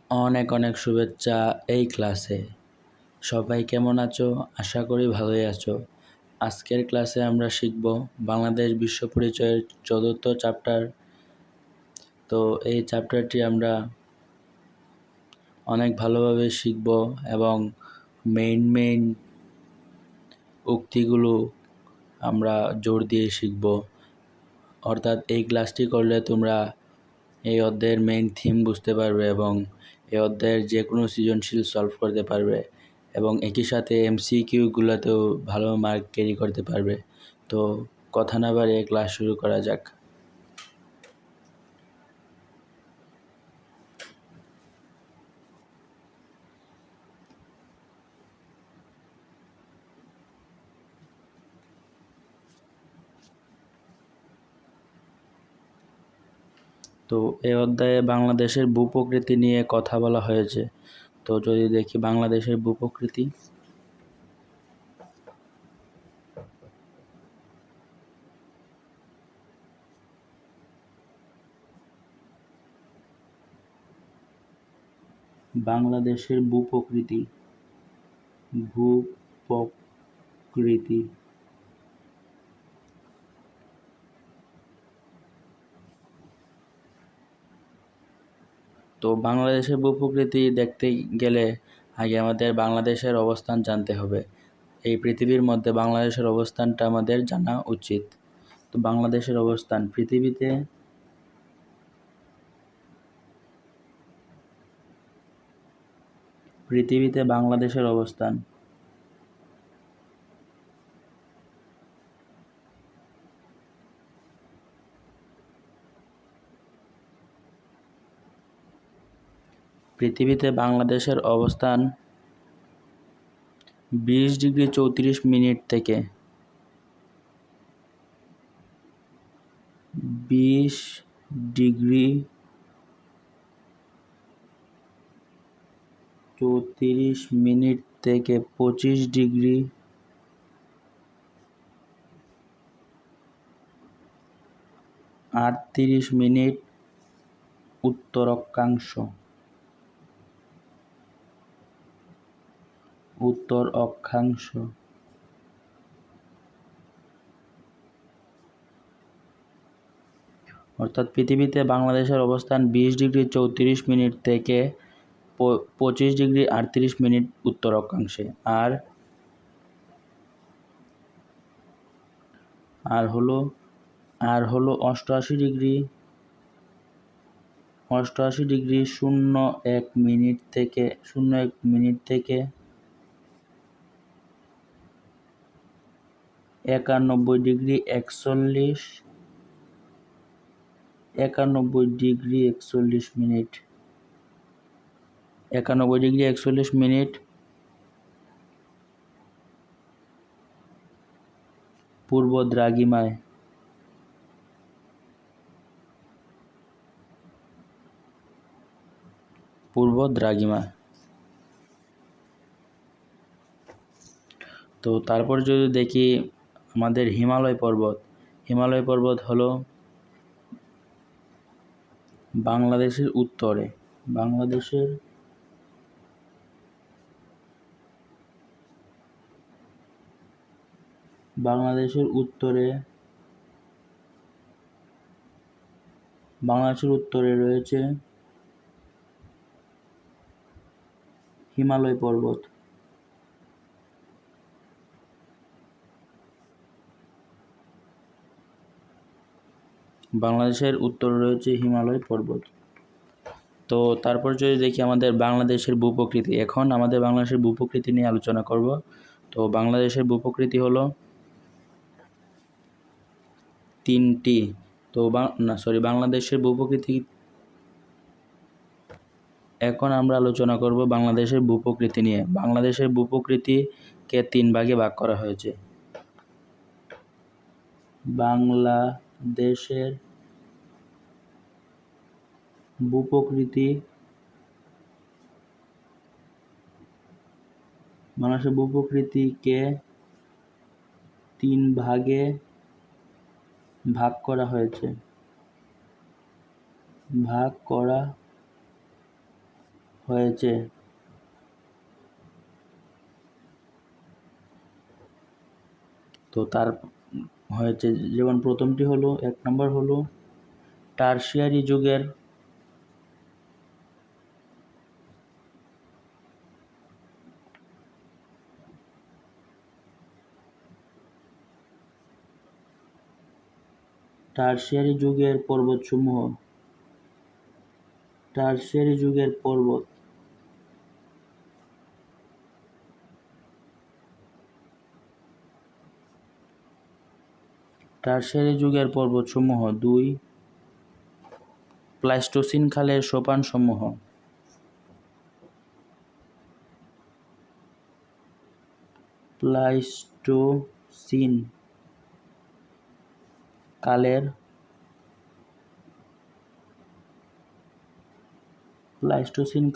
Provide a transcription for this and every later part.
অনেক অনেক শুভেচ্ছা এই ক্লাসে। সবাই কেমন আছো? আশা করি ভালোই আছো। আজকের ক্লাসে আমরা শিখব বাংলাদেশ বিশ্ব পরিচয়ের ৪র্থ চ্যাপ্টার। তো এই চ্যাপ্টারটি আমরা অনেক ভালোভাবে শিখব এবং মেইন উক্তিগুলো আমরা জোর দিয়ে শিখব। অর্থাৎ এই ক্লাসটি করলে তোমরা এই অধ্যায়ের মেইন থিম বুঝতে পারবে এবং এই অধ্যায়ের যে কোনো সৃজনশীল সলভ করতে পারবে এবং একই সাথে এমসিকিউগুলোতেও ভালো মার্ক ক্যারি করতে পারবে। তো কথা না বাড়িয়ে ক্লাস শুরু করা যাক। তো এই অধ্যায়ে বাংলাদেশের ভূপ্রকৃতি নিয়ে কথা বলা হয়েছে। তো যদি দেখি বাংলাদেশের ভূপ্রকৃতি, বাংলাদেশের ভূপ্রকৃতি ভূপ্রকৃতি তো বাংলাদেশের ভূপ্রকৃতি দেখতে গেলে আগে আমাদের বাংলাদেশের অবস্থান জানতে হবে। এই পৃথিবীর মধ্যে বাংলাদেশের অবস্থানটা আমাদের জানা উচিত। তো বাংলাদেশের অবস্থান পৃথিবীতে বাংলাদেশের অবস্থান পৃথিবীতে বাংলাদেশের অবস্থান 20°34' থেকে 20°34' থেকে 25°38' উত্তর অক্ষাংশ অর্থাৎ পৃথিবীতে বাংলাদেশের অবস্থান 20°34' থেকে 25°38' উত্তর অক্ষাংশে। আর হলো 88°01' থেকে 91°41' পূর্ব দ্রাঘিমায়। তো তারপর যদি দেখি আমাদের হিমালয় পর্বত হলো বাংলাদেশের উত্তরে বাংলাদেশের উত্তরে রয়েছে হিমালয় পর্বত। বাংলাদেশের উত্তরে রয়েছে হিমালয় পর্বত। তো তারপর যদি দেখি আমাদের বাংলাদেশের ভূপ্রকৃতি, এখন আমাদের বাংলাদেশের ভূপ্রকৃতি নিয়ে আলোচনা করব। তো বাংলাদেশের ভূপ্রকৃতি হলো তিনটি। বাংলাদেশের ভূপ্রকৃতি, এখন আমরা আলোচনা করব বাংলাদেশের ভূপ্রকৃতি নিয়ে। বাংলাদেশের ভূপ্রকৃতিকে 3 ভাগে ভাগ করা হয়েছে। বাংলাদেশের ভূপ্রকৃতিকে 3 ভাগে ভাগ করা হয়েছে। হয়েছে। তো তার হয়েছে যেমন প্রথমটি হলো, 1 নম্বর হলো টারশিয়ারি যুগের পর্বতসমূহ। টারশিয়ারি যুগের পর্বত টারশিয়ারি যুগের পর্বতসমূহ। 2 প্লাইস্টোসিন কালের সোপানসমূহ। প্লাইস্টোসিন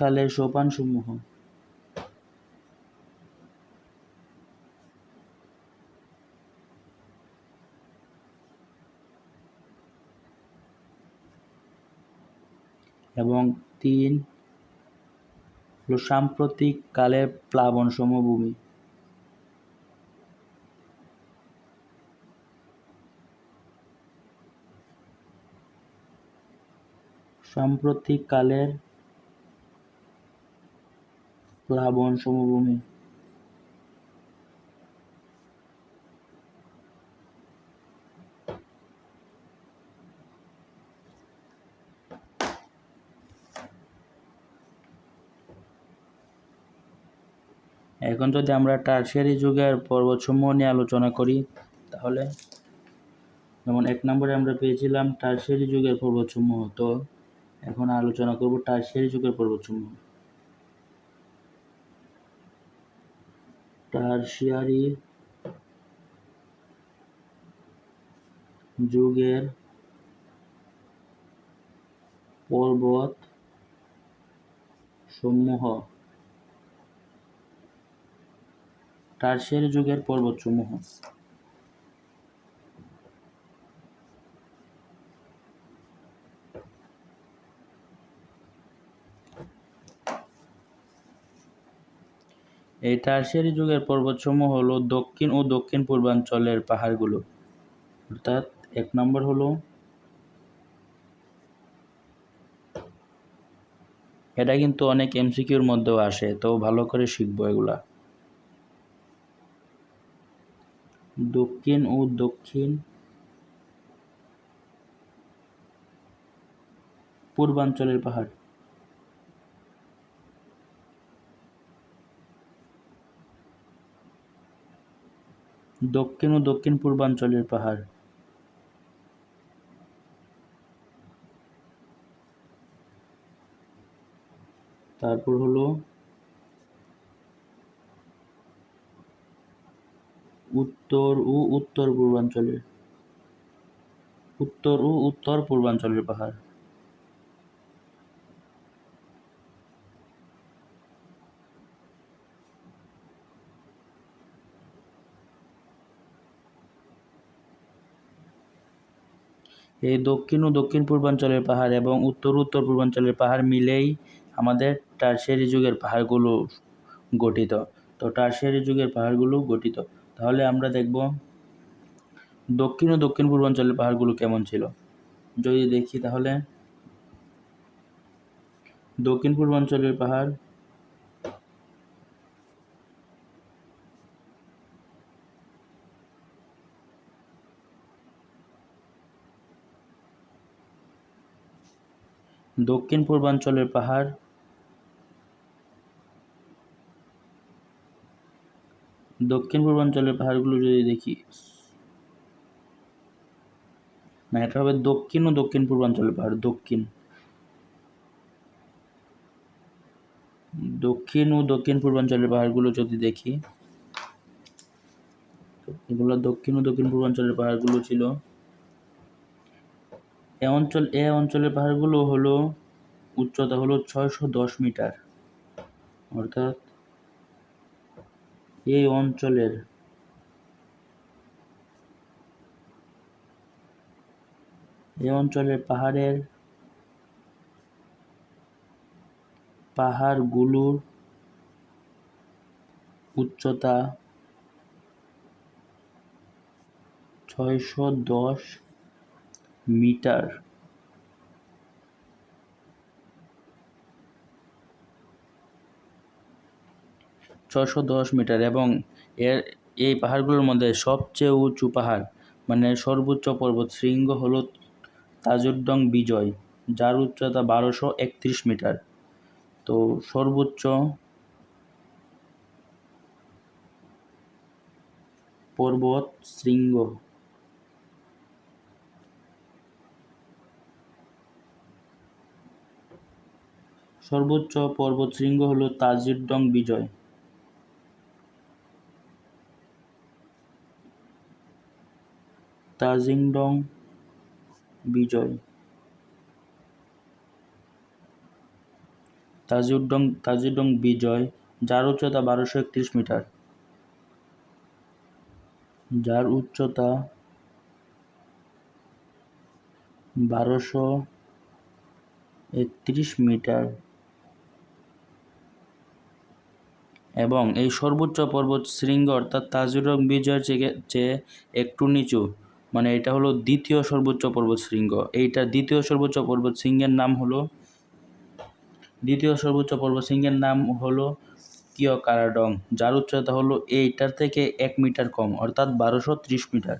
কালের সোপানসমূহ। এবং 3 হলো সাম্প্রতিক কালের প্লাবন সমভূমি। সাম্প্রতিক কালের প্লাবন সমভূমি। এখন যদি আমরা টারশিয়ারি যুগের পর্বতসমূহ নিয়ে আলোচনা করি, তাহলে যেমন 1 নম্বরে আমরা পেয়েছিলাম টারশিয়ারি যুগের পর্বতসমূহ। তো এখন আলোচনা করব টারশিয়ারি যুগের পর্বতসমূহ। টারশিয়ারি যুগের পর্বতসমূহ। টারশিয়ারি যুগের পর্বতসমূহ। এই টারশিয়ারি যুগের পর্বতসমূহ হলো দক্ষিণ ও দক্ষিণ পূর্বাঞ্চলের পাহাড়গুলো। অর্থাৎ 1 নম্বর হলো, এটা কিন্তু অনেক এমসিকিউর মধ্যেও আসে, তো ভালো করে শিখবো এগুলা। দক্ষিণ ও দক্ষিণ পূর্বাঞ্চলের পাহাড়। দক্ষিণ ও দক্ষিণ পূর্বাঞ্চলের পাহাড়। তারপর হলো উত্তর ও উত্তর পূর্বাঞ্চলের পাহাড়। এই দক্ষিণ ও দক্ষিণ পূর্বাঞ্চলের পাহাড় এবং উত্তর উত্তর পূর্বাঞ্চলের পাহাড় মিলেই আমাদের টারশিয়ারি যুগের পাহাড়গুলো গঠিত। তো টারশিয়ারি যুগের পাহাড়গুলো গঠিত। তাহলে আমরা দেখব দক্ষিণ ও দক্ষিণ পূর্বাঞ্চলের পাহাড়গুলো কেমন ছিল। যদি দেখি তাহলে দক্ষিণ পূর্বাঞ্চলের পাহাড় দক্ষিণ পূর্বাঞ্চলের পাহাড়গুলো যদি দেখি, না, এটা হবে দক্ষিণ ও দক্ষিণ পূর্বাঞ্চলের পাহাড়। দক্ষিণ ও দক্ষিণ পূর্বাঞ্চলের পাহাড়গুলো যদি দেখি, এগুলো দক্ষিণ ও দক্ষিণ পূর্বাঞ্চলের পাহাড়গুলো ছিল। এ অঞ্চলের পাহাড়গুলো হলো উচ্চতা হলো 610 মিটার। অর্থাৎ এই অঞ্চলের পাহাড়ের পাহাড়গুলোর উচ্চতা 610 মিটার। 610 মিটার এবং এই পাহাড়গুলোর মধ্যে সবচেয়ে উঁচু পাহাড় মানে সর্বোচ্চ পর্বত শৃঙ্গ হলো তাজুদ্দং বিজয়, যার উচ্চতা 1231 মিটার। তো সর্বোচ্চ পর্বত শৃঙ্গ হলো তাজুদ্দং বিজয়। তাজিংডং বিজয় তাজুদ্দং বিজয়, যার উচ্চতা 1231 মিটার। যার উচ্চতা 1231 মিটার এবং এই সর্বোচ্চ পর্বত শৃঙ্গ অর্থাৎ তাজুদ্দং বিজয়ের চেয়ে একটু নিচু, মানে এটা হলো দ্বিতীয় সর্বোচ্চ পর্বত শৃঙ্গ। এইটা দ্বিতীয় সর্বোচ্চ পর্বত শৃঙ্গের নাম হলো কিয়কারাডং, যার উচ্চতা হলো এইটার থেকে 1 মিটার কম অর্থাৎ 1230 মিটার।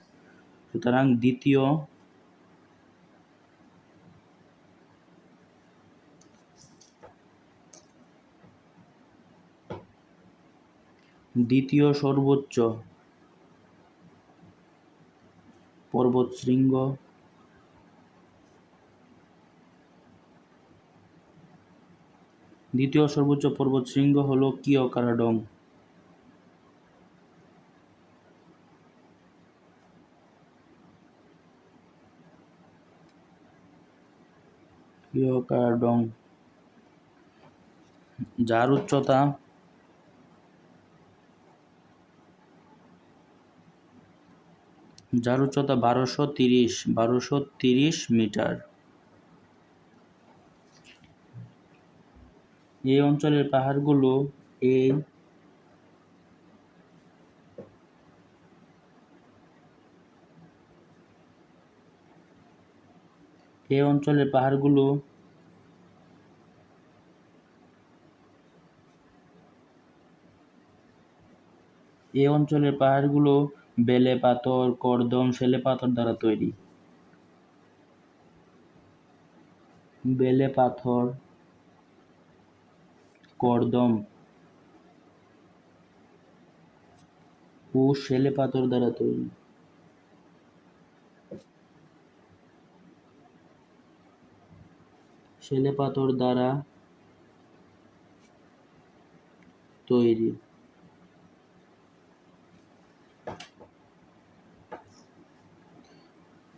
সুতরাং দ্বিতীয় সর্বোচ্চ পর্বত শৃঙ্গ হলো কিয়কারাডং। যার উচ্চতা 1230 মিটার। এই অঞ্চলের পাহাড়গুলো বেলে পাথর, কর্দম, শেলে পাথর দ্বারা তৈরি। বেলে পাথর, কর্দম ও শেলে পাথর দ্বারা তৈরি।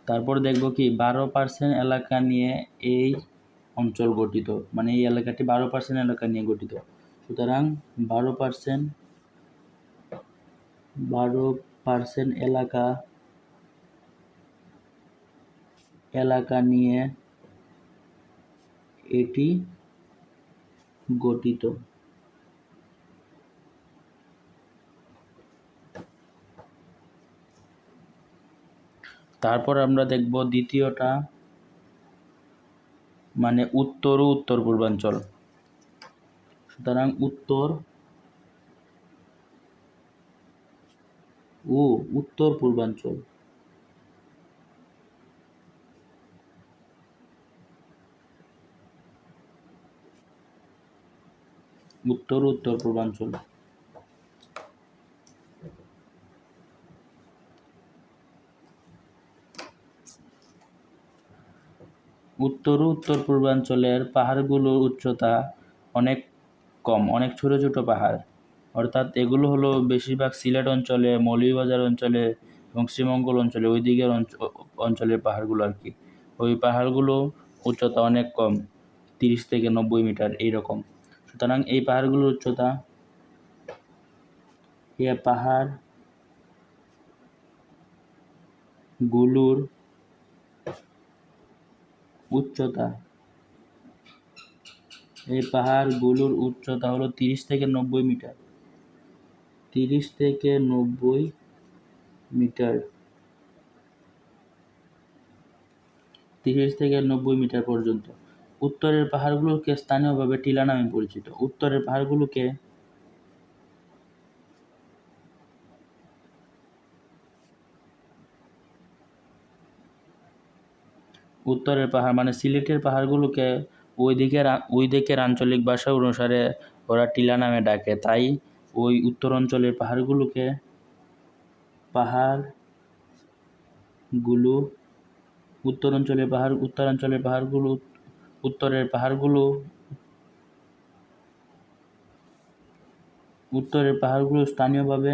তারপর দেখব কি 12% এলাকা নিয়ে এই অঞ্চল গঠিত, মানে এই এলাকাটি 12% এলাকা নিয়ে গঠিত। সুতরাং 12% এলাকা নিয়ে এটি গঠিত। তারপর আমরা দেখব দ্বিতীয়টা, মানে উত্তর ও উত্তর পূর্বাঞ্চল। সুতরাং উত্তর ও উত্তর পূর্বাঞ্চল। উত্তর ও উত্তর পূর্বাঞ্চল। উত্তর ও উত্তর পূর্বাঞ্চলের পাহাড়গুলোর উচ্চতা অনেক কম, অনেক ছোট ছোট পাহাড়, অর্থাৎ এগুলো হলো বেশিরভাগ সিলেট অঞ্চলে, মৌলভীবাজার অঞ্চলে এবং শ্রীমঙ্গল অঞ্চলে, ওই দিকের অঞ্চলের পাহাড়গুলো আর কি। ওই পাহাড়গুলো উচ্চতা অনেক কম, 30 থেকে 90 মিটার এইরকম। সুতরাং এই পাহাড়গুলোর উচ্চতা, এই পাহাড়গুলোর উচ্চতা এই পাহাড়গুলোর উচ্চতা হলো 30 থেকে 90 মিটার। 30 থেকে 90 মিটার 30 থেকে 90 মিটার পর্যন্ত। উত্তরের পাহাড়গুলোকে স্থানীয়ভাবে টিলা নামে পরিচিত। উত্তরের পাহাড়গুলোকে উত্তরের পাহাড় মানে সিলেটের পাহাড়গুলোকে ওই দিকের আঞ্চলিক ভাষা অনুসারে ওরা টিলা নামে ডাকে, তাই ওই উত্তর অঞ্চলের পাহাড়গুলোকে উত্তরের পাহাড়গুলো স্থানীয়ভাবে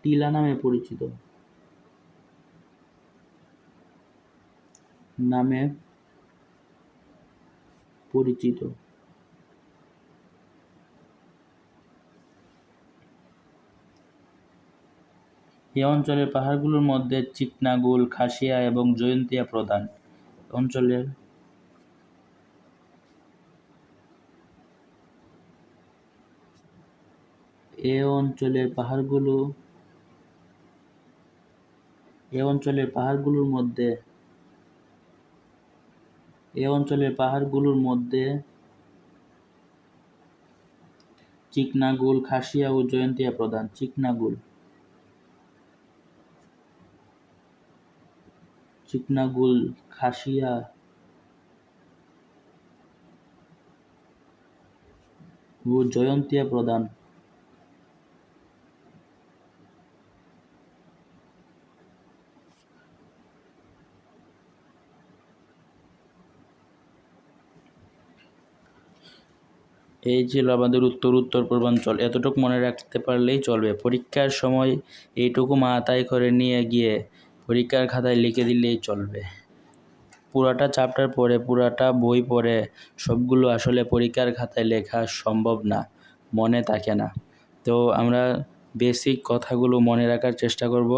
টিলা নামে পরিচিত। এই অঞ্চলের পাহাড়গুলোর মধ্যে চিকনাগুল, খাসিয়া এবং জয়ন্তিয়া প্রধান। এ অঞ্চলের পাহাড়গুলোর মধ্যে চিকনাগুল, খাসিয়া ও জয়ন্তিয়া প্রধান। চিকনাগুল, খাসিয়া ও জয়ন্তিয়া প্রধান। এই ছিল আমাদের উত্তর পূর্বাঞ্চল। এতটুকু মনে রাখতে পারলেই চলবে। পরীক্ষার সময় এইটুকু মাথায় করে নিয়ে গিয়ে পরীক্ষার খাতায় লিখে দিলেই চলবে। পুরাটা চ্যাপ্টার পড়ে, পুরাটা বই পড়ে সবগুলো আসলে পরীক্ষার খাতায় লেখা সম্ভব না, মনে থাকে না। তো আমরা বেসিক কথাগুলো মনে রাখার চেষ্টা করব,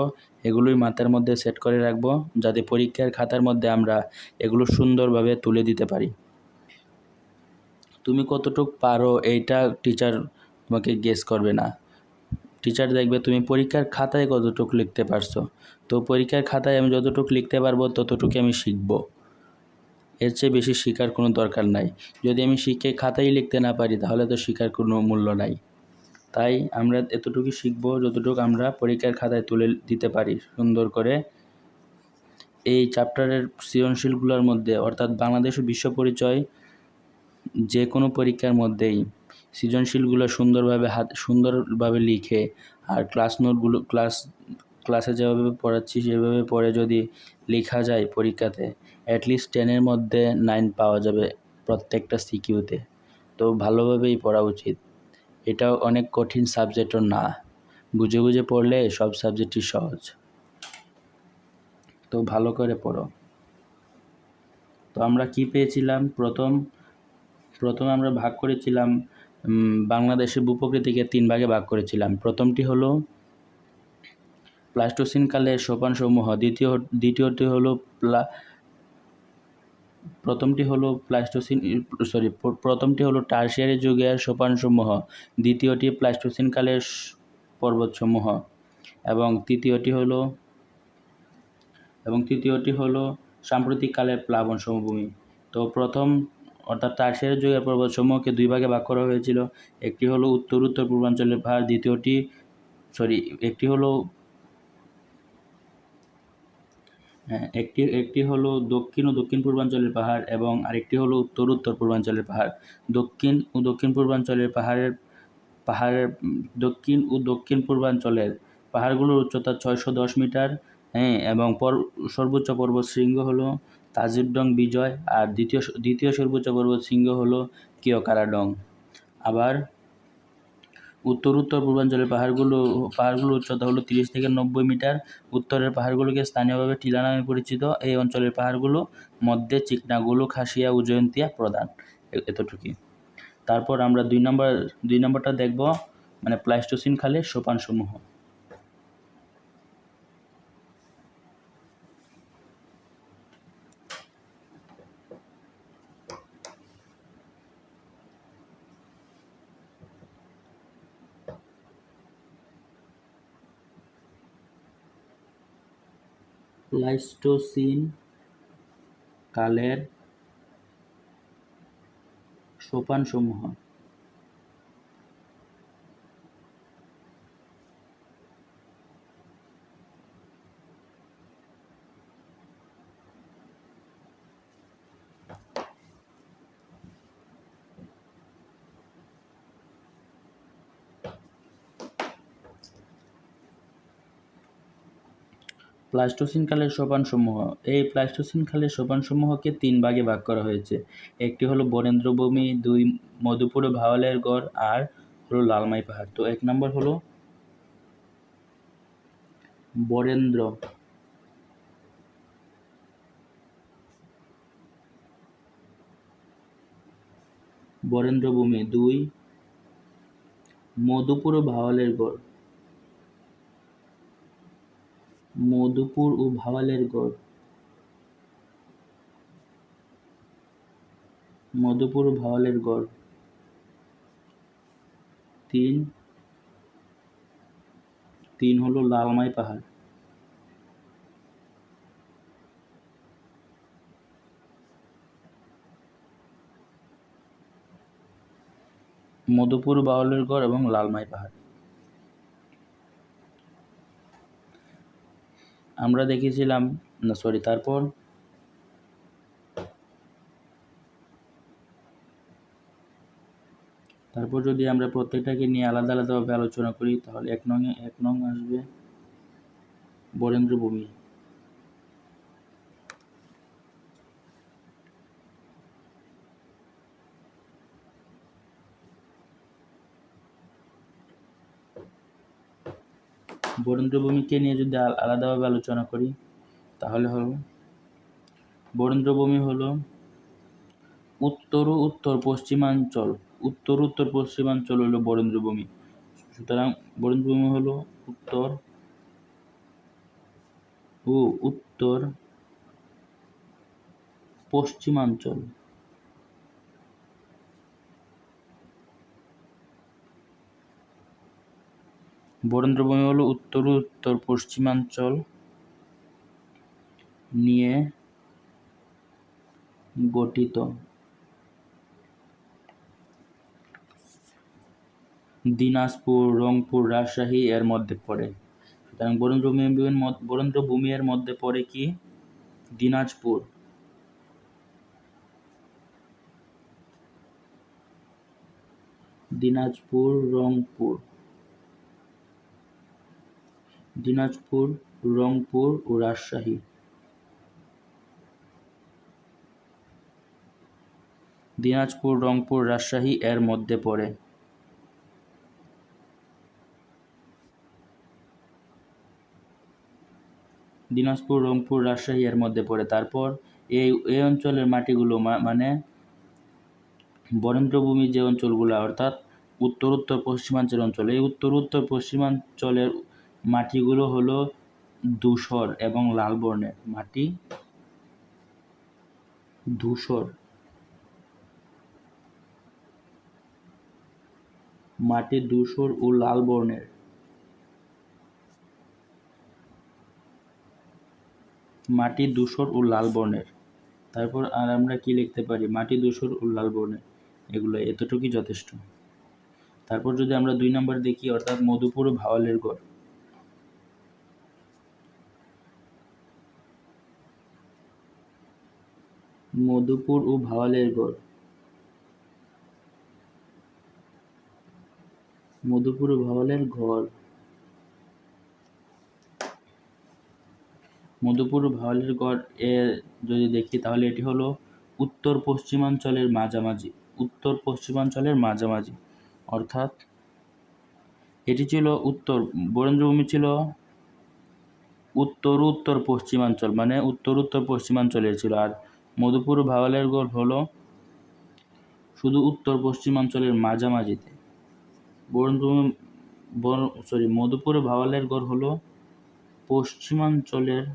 এগুলোই মাথার মধ্যে সেট করে রাখব, যাতে পরীক্ষার খাতার মধ্যে আমরা এগুলো সুন্দরভাবে তুলে দিতে পারি। তুমি কতটুকু পারো এইটা টিচার তোমাকে গেস করবে না। টিচার দেখবে তুমি পরীক্ষার খাতায় কতটুকু লিখতে পারছো। তো পরীক্ষার খাতায় আমি যতটুকু লিখতে পারবো ততটুকু আমি শিখব, এর চেয়ে বেশি শেখার কোনো দরকার নাই। যদি আমি শিখে খাতায় লিখতে না পারি তাহলে তো শেখার কোনো মূল্য নাই। তাই আমরা এতটুকু শিখব যতটুকু আমরা পরীক্ষার খাতায় তুলে দিতে পারি সুন্দর করে। এই চ্যাপ্টারের সৃজনশীলগুলোর মধ্যে অর্থাৎ বাংলাদেশ ও বিশ্ব পরিচয় যে কোনো পরীক্ষার মধ্যেই সৃজনশীলগুলো সুন্দরভাবে লিখে আর ক্লাস নোটগুলো ক্লাসে যেভাবে পড়াচ্ছি সেভাবে পড়ে যদি লেখা যায় পরীক্ষাতে, অ্যাটলিস্ট 10-এর মধ্যে 9 পাওয়া যাবে প্রত্যেকটা সিকিউতে। তো ভালোভাবেই পড়া উচিত। এটাও অনেক কঠিন সাবজেক্টও না, বুঝে বুঝে পড়লে সব সাবজেক্টই সহজ। তো ভালো করে পড়ো। তো আমরা কি পেয়েছিলাম? প্রথমে আমরা ভাগ করেছিলাম বাংলাদেশের ভূপ্রকৃতিকে 3 ভাগে ভাগ করেছিলাম। প্রথমটি হলো প্লাইস্টোসিন কালের সোপানসমূহ, দ্বিতীয়টি হলো টারশিয়ারি যুগের সোপানসমূহ, দ্বিতীয়টি প্লাইস্টোসিন কালের পর্বতসমূহ এবং তৃতীয়টি হলো সাম্প্রতিক কালের প্লাবন সমভূমি। তো প্রথম অর্থাৎ টারশিয়ারি যুগের পর্বতসমূহকে 2 ভাগে ভাগ করা হয়েছিল। একটি হলো উত্তর পূর্বাঞ্চলের পাহাড়, একটি হলো দক্ষিণ ও দক্ষিণ পূর্বাঞ্চলের পাহাড় এবং আরেকটি হলো উত্তর পূর্বাঞ্চলের পাহাড়। দক্ষিণ ও দক্ষিণ পূর্বাঞ্চলের পাহাড়গুলোর উচ্চতা 610 মিটার, এবং সর্বোচ্চ পর্বত শৃঙ্গ হলো তাজিউদ্দৌন বিজয়, আর দ্বিতীয় সর্বোচ্চ পর্বত শৃঙ্গ হলো কিয়কারাডং। আবার উত্তর পূর্বাঞ্চলের পাহাড়গুলোর উচ্চতা হলো 30 থেকে 90 মিটার। উত্তরের পাহাড়গুলোকে স্থানীয়ভাবে টিলা নামে পরিচিত। এই অঞ্চলের পাহাড়গুলো মধ্যে চিকনাগুলো, খাসিয়া ও জয়ন্তিয়া প্রধান। এতটুকুই। তারপর আমরা 2 নম্বরটা দেখব, মানে প্লাইস্টোসিন কালের সোপানসমূহ। প্লাইস্টোসিন কালের সোপানসমূহ। প্লাইস্টোসিন কালের সোপানসমূহ। এই প্লাইস্টোসিন কালের সোপানসমূহকে 3 ভাগে ভাগ করা হয়েছে। একটি হলো বরেন্দ্রভূমি, 2 মধুপুর ও ভাওয়ালের গড়, আর হলো লালমাই পাহাড়। তো 1 নম্বর হলো বরেন্দ্রভূমি, 2 মধুপুর ও ভাওয়ালের গড়, মধুপুর ও ভাওয়ালের গড়, মধুপুর ও ভাওয়ালের গড়। 3 হলো লালমাই পাহাড়। মধুপুর, ভাওয়ালের গড় এবং লালমাই পাহাড়। আমরা দেখেছিলাম তারপর যদি আমরা প্রত্যেকটাকে নিয়ে আলাদা আলাদাভাবে আলোচনা করি, তাহলে 1 নং আসবে বরেন্দ্রভূমি। বরেন্দ্রভূমিকে নিয়ে যদি আলাদাভাবে আলোচনা করি, তাহলে হলো বরেন্দ্রভূমি হলো উত্তর ও উত্তর পশ্চিমাঞ্চল হলো বরেন্দ্রভূমি। সুতরাং বরেন্দ্রভূমি হলো উত্তর ও উত্তর পশ্চিমাঞ্চল। বরেন্দ্রভূমি হলো উত্তর ও উত্তর পশ্চিমাঞ্চল নিয়ে গঠিত। দিনাজপুর, রংপুর, রাজশাহী এর মধ্যে পড়ে। সুতরাং বরেন্দ্রভূমি এর মধ্যে পড়ে কি? দিনাজপুর, রংপুর ও রাজশাহী। দিনাজপুর, রংপুর, রাজশাহী এর মধ্যে পড়ে। দিনাজপুর, রংপুর, রাজশাহী এর মধ্যে পড়ে। তারপর এই অঞ্চলের মাটিগুলো মানে বরেন্দ্রভূমি যে অঞ্চলগুলো, অর্থাৎ উত্তর পশ্চিমাঞ্চল অঞ্চল, এই উত্তর পশ্চিমাঞ্চলের মাটিগুলো হলো ধূসর এবং লাল বর্ণের। মাটি ধূসর ও লাল বর্ণের। তারপর আর আমরা কি লিখতে পারি? মাটি ধূসর ও লাল বর্ণের, এগুলো এতটুকুই যথেষ্ট। তারপর যদি আমরা 2 নম্বর দেখি, অর্থাৎ মধুপুর ও ভাওয়ালের গড়। মধুপুর ও ভাওয়ালের গড় এ যদি দেখি, তাহলে এটি হলো উত্তর পশ্চিমাঞ্চলের মাঝামাঝি। অর্থাৎ এটি ছিল বরেন্দ্রভূমি ছিল উত্তর পশ্চিমাঞ্চল, মানে উত্তর পশ্চিমাঞ্চলের ছিল। আর মধুপুর ও ভাওয়ালের গড় হলো শুধু উত্তর পশ্চিমাঞ্চলের মাঝামাঝিতে। মধুপুর ও ভাওয়ালের গড় হলো পশ্চিমাঞ্চলের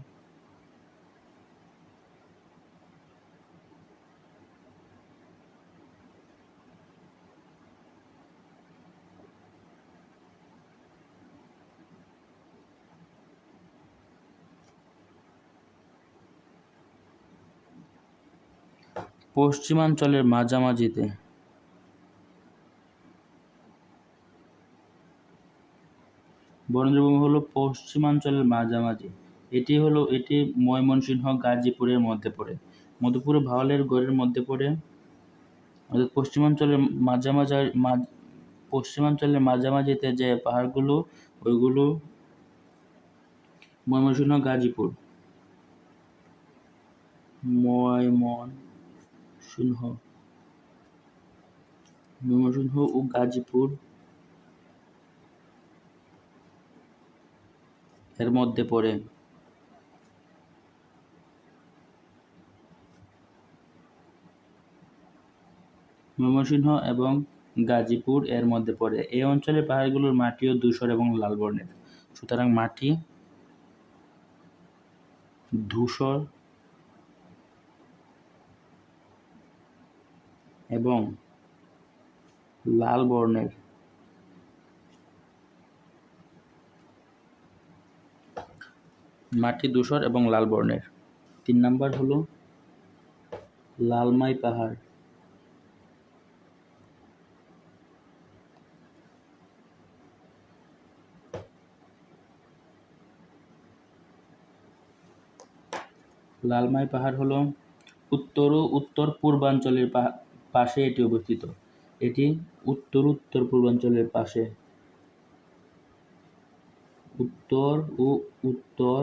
পশ্চিমাঞ্চলের মাঝামাঝিতে। বরেন্দ্রভূমি হলো পশ্চিমাঞ্চলের মাঝামাঝি। এটি ময়মনসিংহ গাজীপুরের মধ্যে পড়ে। মধুপুর ভাওয়ালের গড়ের মধ্যে পড়ে। অর্থাৎ পশ্চিমাঞ্চলের মাঝামাঝিতে যে পাহাড়গুলো, ওইগুলো ময়মনসিংহ গাজীপুর। ময়মনসিংহ ও গাজীপুর এর মধ্যে পড়ে। ময়মনসিংহ এবং গাজীপুর এর মধ্যে পড়ে। এই অঞ্চলের পাহাড়গুলোর মাটিও ধূসর এবং লাল বর্ণের। সুতরাং মাটি ধূসর এবং লাল বর্ণের। মাটি ধূসর এবং লাল বর্ণের। 3 নাম্বার হলো লালমাই পাহাড়। লালমাই পাহাড় হলো উত্তর ও উত্তর পূর্বাঞ্চলের পাশে এটি অবস্থিত। এটি উত্তর পূর্বাঞ্চলের পাশে। উত্তর ও উত্তর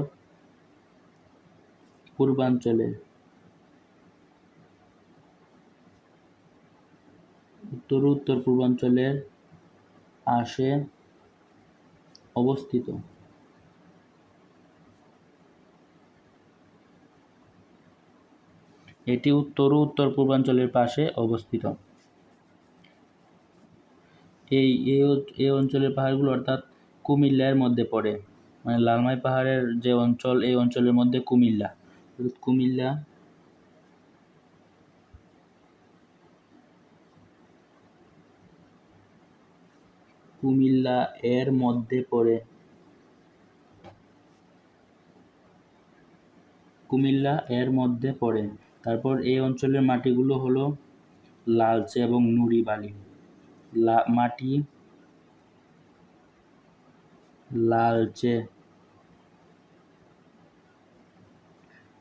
পূর্বাঞ্চলে। উত্তর পূর্বাঞ্চলের পাশে অবস্থিত। এটি উত্তর ও উত্তর পূর্বাঞ্চলের পাশে অবস্থিত। এই অঞ্চলের পাহাড়গুলো অর্থাৎ কুমিল্লার মধ্যে পড়ে। মানে লালমাই পাহাড়ের যে অঞ্চল, এই অঞ্চলের মধ্যে কুমিল্লা এর মধ্যে পড়ে। কুমিল্লা এর মধ্যে পড়ে। তারপর এই অঞ্চলের মাটিগুলো হলো লালচে এবং নুড়ি বালি।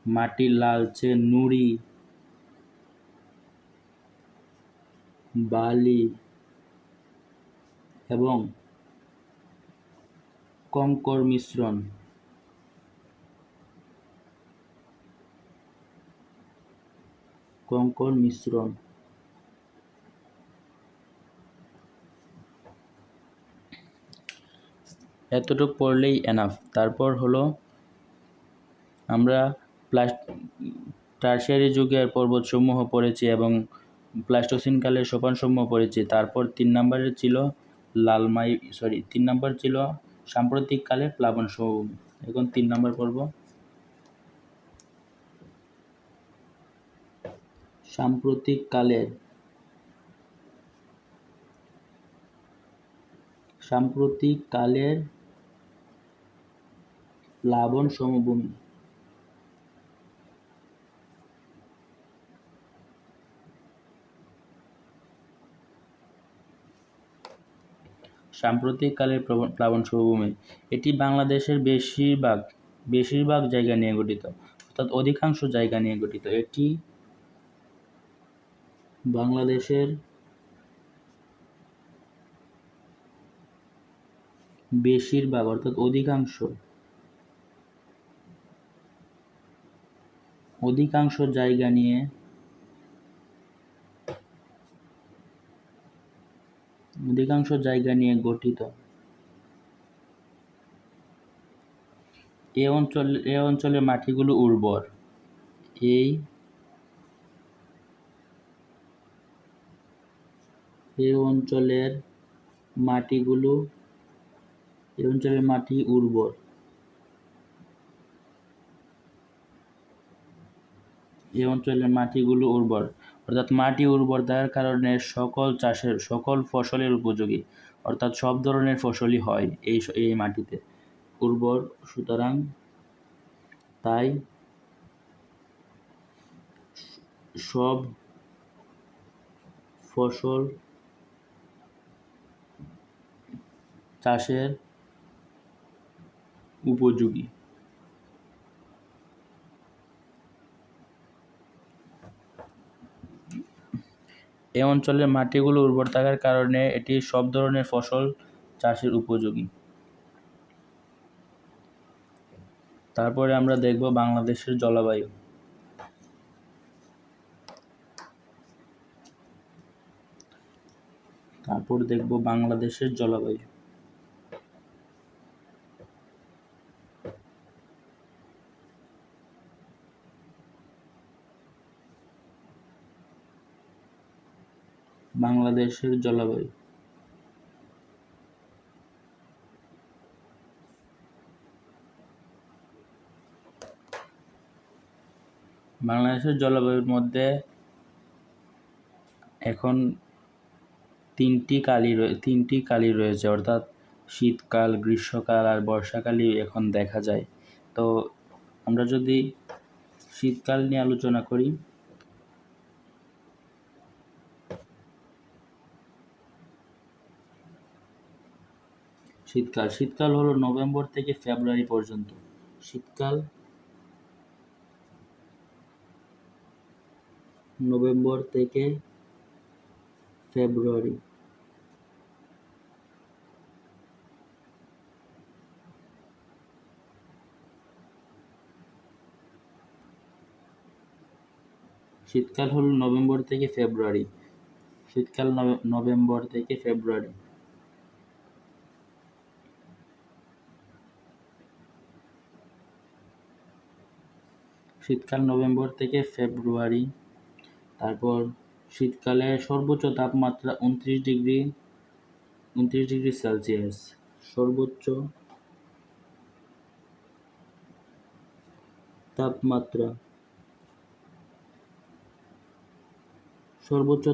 মাটি লালচে নুড়ি বালি এবং কঙ্কর মিশ্রণ। এতটুকু পড়লেই এনাফ। তারপর হলো আমরা টারশিয়ারি যুগের পর্বতসমূহ পড়েছি এবং প্লাইস্টোসিন কালের সোপানসমূহ পড়েছি। তারপর 3 নাম্বার ছিল সাম্প্রতিক কালের প্লাবন সমভূমি। এখন 3 নাম্বার পড়ব সাম্প্রতিক কালের প্লাবন সমভূমি। সাম্প্রতিক কালের প্লাবন সমভূমি এটি বাংলাদেশের বেশিরভাগ জায়গা নিয়ে গঠিত, অর্থাৎ অধিকাংশ জায়গা নিয়ে গঠিত। এটি বাংলাদেশের বেশিরভাগ অর্থাৎ অধিকাংশ জায়গা নিয়ে গঠিত। এই অঞ্চলের মাটিগুলো উর্বর। এই অঞ্চলের মাটি উর্বর। এই অঞ্চলের মাটিগুলো উর্বর, অর্থাৎ মাটি উর্বরতার কারণে সকল ফসলের উপযোগী, অর্থাৎ সব ধরনের ফসলই হয় এই মাটিতে উর্বর। সুতরাং তাই সব ফসল চাষের উপযোগী। এই অঞ্চলের মাটিগুলো উর্বর থাকার কারণে এটি সব ধরনের ফসল চাষের উপযোগী। তারপরে আমরা দেখব বাংলাদেশের জলবায়ু। বাংলাদেশের জলবায়ু বাংলাদেশের জলবায়ু বাংলাদেশের জলবায়ুর মধ্যে এখন তিনটি কালই রয়েছে, অর্থাৎ শীতকাল, গ্রীষ্মকাল আর বর্ষাকালই এখন দেখা যায়। তো আমরা যদি শীতকাল নিয়ে আলোচনা করি, শীতকাল হলো নভেম্বর থেকে ফেব্রুয়ারি পর্যন্ত। শীতকাল নভেম্বর থেকে ফেব্রুয়ারি। শীতকাল হলো নভেম্বর থেকে ফেব্রুয়ারি। শীতকাল নভেম্বর থেকে ফেব্রুয়ারি। শীতকাল নভেম্বর থেকে ফেব্রুয়ারি। তারপর শীতকালে সর্বোচ্চ তাপমাত্রা 29 ডিগ্রি সেলসিয়াস। সর্বোচ্চ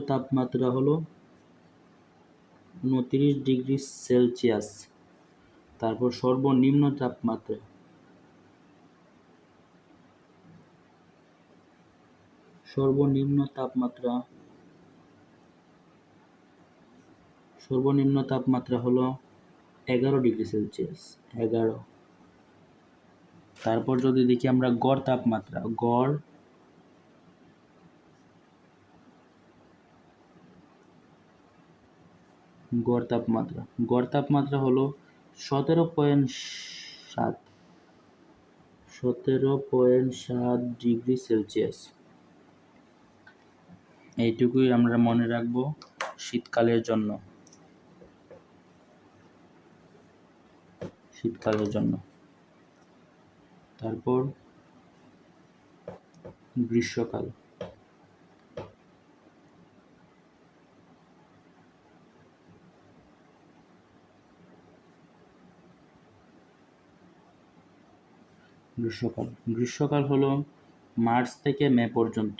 তাপমাত্রা হলো 29 ডিগ্রি সেলসিয়াস। তারপর সর্বনিম্ন তাপমাত্রা হলো 11 ডিগ্রি সেলসিয়াস। 11। তারপর যদি দেখি আমরা গড় তাপমাত্রা হলো 17.7 ডিগ্রি সেলসিয়াস। এইটুকুই আমরা মনে রাখবো শীতকালের জন্য। তারপর গ্রীষ্মকাল। গ্রীষ্মকাল হলো মার্চ থেকে মে পর্যন্ত।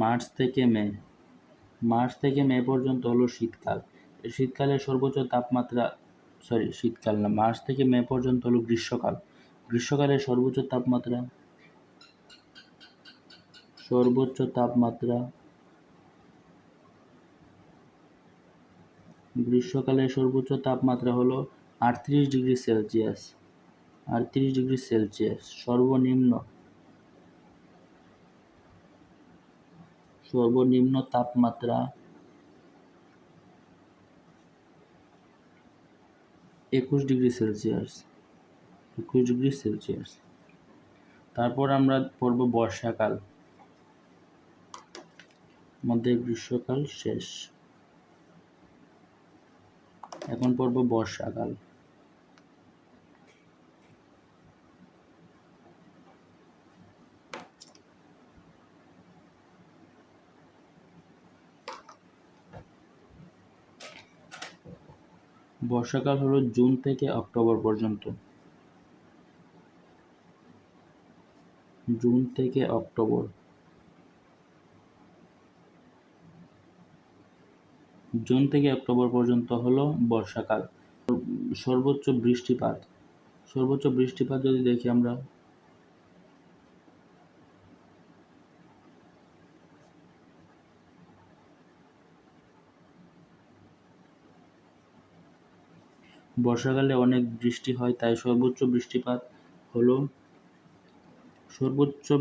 মার্চ থেকে মে পর্যন্ত হলো শীতকাল। শীতকালের সর্বোচ্চ তাপমাত্রা মার্চ থেকে মে পর্যন্ত হলো গ্রীষ্মকাল। গ্রীষ্মকালের সর্বোচ্চ তাপমাত্রা হলো 38 ডিগ্রি সেলসিয়াস। সর্বনিম্ন তাপমাত্রা 21 ডিগ্রি সেলসিয়াস। তারপর আমরা পড়ব বর্ষাকাল। মধ্যে গ্রীষ্মকাল শেষ, এখন পড়ব বর্ষাকাল। বর্ষাকাল হলো জুন থেকে অক্টোবর পর্যন্ত। জুন থেকে অক্টোবর পর্যন্ত হলো বর্ষাকাল। সর্বোচ্চ বৃষ্টিপাত যদি দেখি আমরা, বর্ষাকালে অনেক বৃষ্টি হয়, তাই সর্বোচ্চ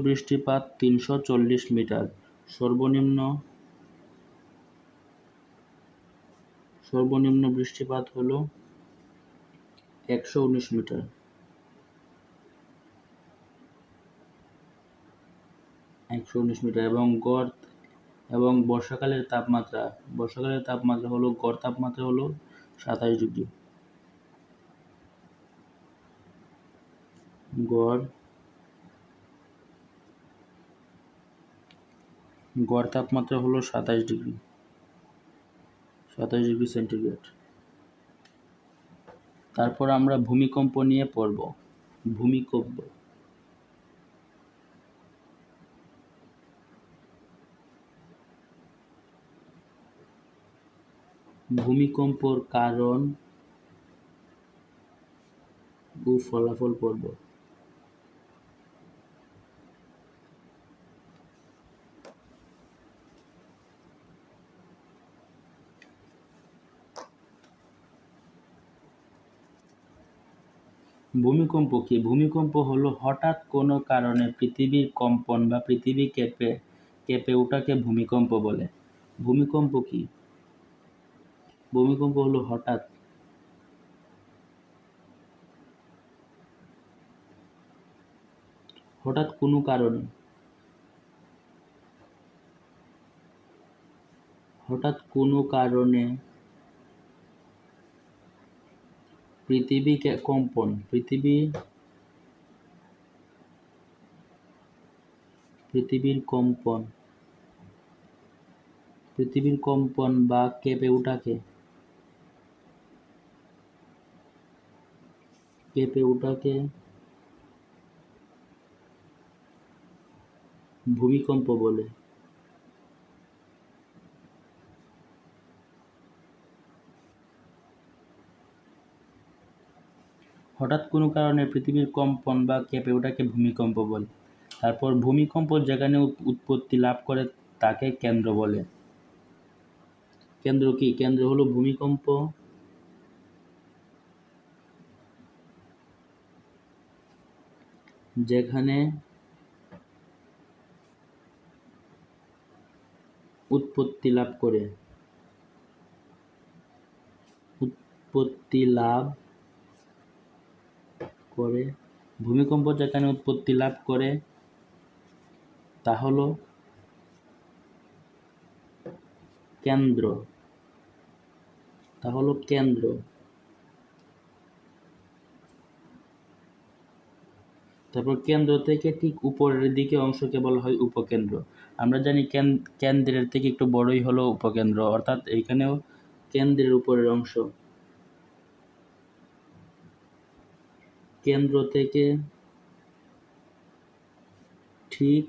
বৃষ্টিপাত 340 মিটার, সর্বনিম্ন বৃষ্টিপাত হলো 119 মিটার। এবং বর্ষাকালের তাপমাত্রা হলো গড় তাপমাত্রা হলো 27 ডিগ্রি। গড় তাপমাত্রা হলো 27 ডিগ্রি সেন্টিগ্রেড। তারপর আমরা ভূমিকম্প নিয়ে পড়ব। ভূমিকম্পর কারণ ও ফলাফল পড়ব। ভূমিকম্প কি? ভূমিকম্প হলো হঠাৎ কোনো কারণে পৃথিবীর কম্পন বা পৃথিবী কেঁপে ওঠাকে ভূমিকম্প বলে। ভূমিকম্প কি? ভূমিকম্প হলো হঠাৎ কোনো কারণে পৃথিবীর কম্পন বা কেঁপে ওঠাকে ভূমিকম্প বলে। হঠাৎ কোনো কারণে পৃথিবীর কম্পন বা কেঁপে ওঠাকে ভূমিকম্প বলে। তারপর ভূমিকম্প যেখানে উৎপত্তি লাভ করে তাকে কেন্দ্র বলে। কেন্দ্র কি? কেন্দ্র হলো ভূমিকম্প যেখানে উৎপত্তি লাভ করে ভূমিকম্প যেখানে উৎপত্তি লাভ করে তা হলো কেন্দ্র। তারপর কেন্দ্র থেকে ঠিক উপরের দিকে অংশকে বলা হয় উপকেন্দ্র। আমরা জানি কেন্দ্রের থেকে একটু বড়ই হলো উপকেন্দ্র, অর্থাৎ এইখানেও কেন্দ্রের উপরের অংশ। কেন্দ্র থেকে ঠিক